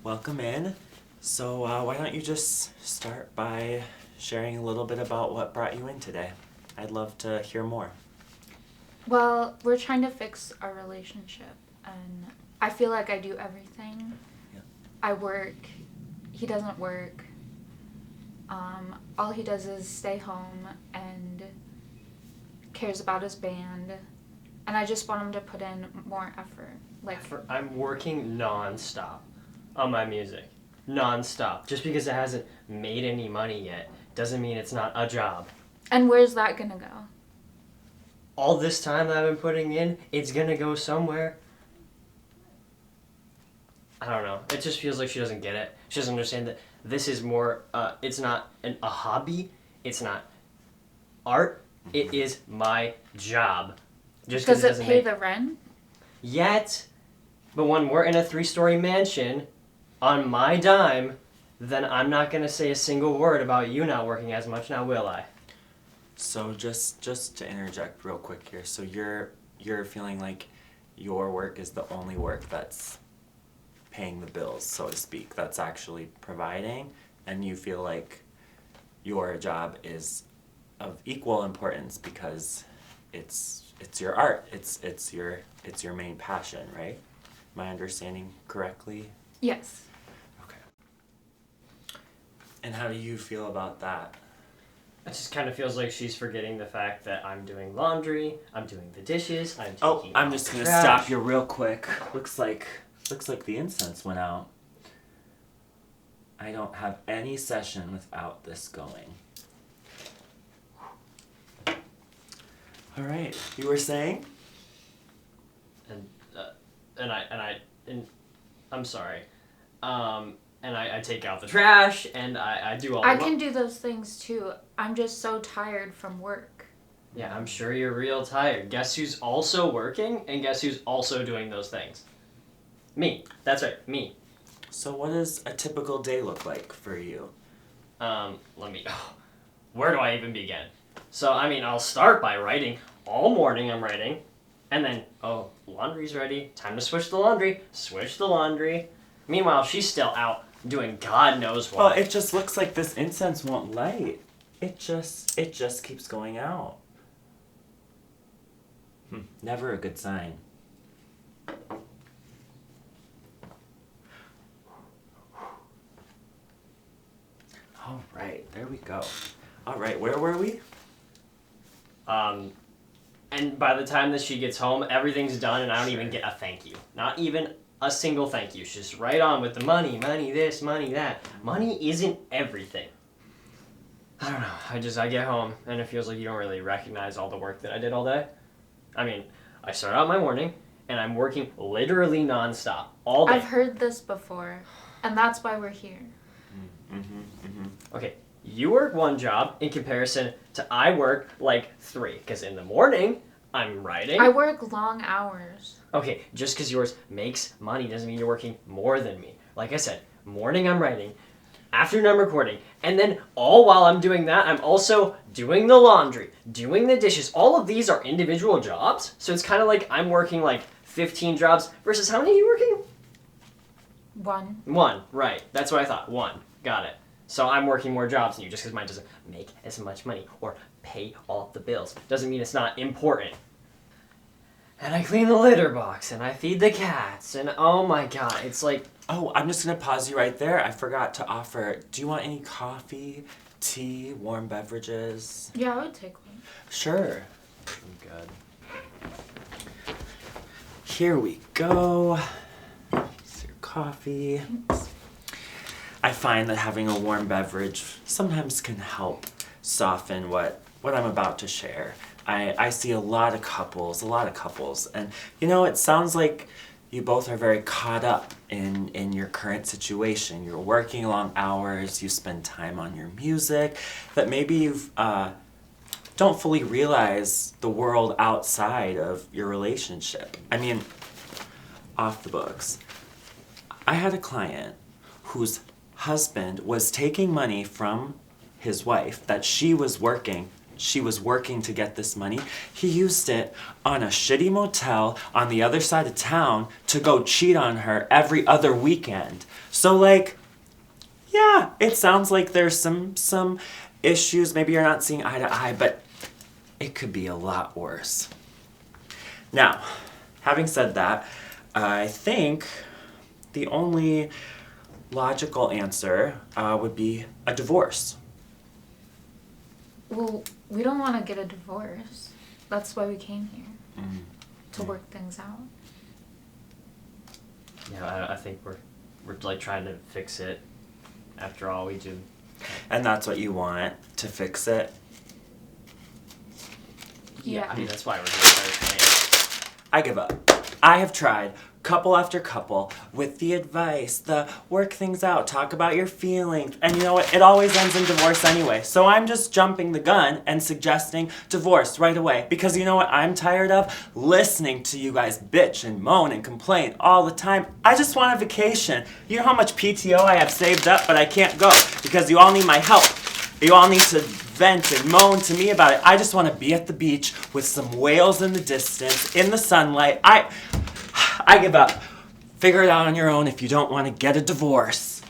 Welcome in. So why don't you just start by sharing a little bit about what brought you in today? I'd love to hear more. Well, we're trying to fix our relationship, and I feel like I do everything. Yeah. I work, he doesn't work. All he does is stay home and cares about his band, and I just want him to put in more effort. I'm working non-stop on my music. Non-stop. Just because it hasn't made any money yet doesn't mean it's not a job. And where's that gonna go? All this time that I've been putting in, it's gonna go somewhere. I don't know. It just feels like she doesn't get it. She doesn't understand that this is more, it's not a hobby. It's not art. It is my job. Just Does it doesn't pay the rent? Yet, but when we're in a 3-story mansion on my dime, then I'm not gonna say a single word about you not working as much, now will I? So just to interject real quick here. So you're feeling like your work is the only work that's paying the bills, so to speak, that's actually providing, and you feel like your job is of equal importance because it's your art. It's your main passion, right? Am I understanding correctly? Yes. Okay. And how do you feel about that? It just kind of feels like she's forgetting the fact that I'm doing laundry, I'm doing the dishes, I'm taking I'm out just the gonna trash. stop you real quick. Looks like the incense went out. I don't have any session without this going. All right, you were saying? And I'm sorry. And I take out the trash, and I do all I can do those things too. I'm just so tired from work. Yeah, I'm sure you're real tired. Guess who's also working, and guess who's also doing those things? Me. That's right, me. So what does a typical day look like for you? Where do I even begin? So, I'll start by writing. All morning I'm writing. And then, laundry's ready. Time to switch the laundry. Switch the laundry. Meanwhile, she's still out doing God knows what. Well, it just looks like this incense won't light. It just keeps going out. Never a good sign. All right, there we go. All right, where were we? And by the time that she gets home, everything's done, and I don't even get a thank you. Not even a single thank you. She's just right on with the money this, money that. Money isn't everything. I don't know. I get home, and it feels like you don't really recognize all the work that I did all day. I start out my morning, and I'm working literally nonstop all day. I've heard this before, and that's why we're here. Okay, you work one job in comparison to I work like 3. Because in the morning, I'm writing. I work long hours. Okay, just because yours makes money doesn't mean you're working more than me. Like I said, morning I'm writing, afternoon I'm recording, and then all while I'm doing that, I'm also doing the laundry, doing the dishes. All of these are individual jobs, so it's kind of like I'm working like 15 jobs versus how many are you working? 1. 1, right. That's what I thought. 1. Got it. So I'm working more jobs than you just because mine doesn't make as much money or pay all the bills. Doesn't mean it's not important. And I clean the litter box, and I feed the cats, and oh my god, it's like... Oh, I'm just going to pause you right there. I forgot to offer, do you want any coffee, tea, warm beverages? Yeah, I would take one. Sure. I'm good. Here we go. Here's your coffee. I find that having a warm beverage sometimes can help soften what I'm about to share. I see a lot of couples, and it sounds like you both are very caught up in your current situation. You're working long hours, you spend time on your music, that maybe you've don't fully realize the world outside of your relationship. Off the books. I had a client whose husband was taking money from his wife that she was working she was working to get this money, he used it on a shitty motel on the other side of town to go cheat on her every other weekend. So like, yeah, it sounds like there's some issues. Maybe you're not seeing eye to eye, but it could be a lot worse. Now, having said that, I think the only logical answer would be a divorce. Well, we don't want to get a divorce. That's why we came here. To work things out. Yeah, I think we're like trying to fix it. After all, we do. And that's what you want, to fix it? Yeah. I mean, that's why we're here. I give up. I have tried couple after couple with the advice, the work things out, talk about your feelings, and you know what? It always ends in divorce anyway. So I'm just jumping the gun and suggesting divorce right away. Because you know what I'm tired of? Listening to you guys bitch and moan and complain all the time. I just want a vacation. You know how much PTO I have saved up, but I can't go because you all need my help. You all need to vent and moan to me about it. I just want to be at the beach with some whales in the distance, in the sunlight. I give up. Figure it out on your own if you don't want to get a divorce.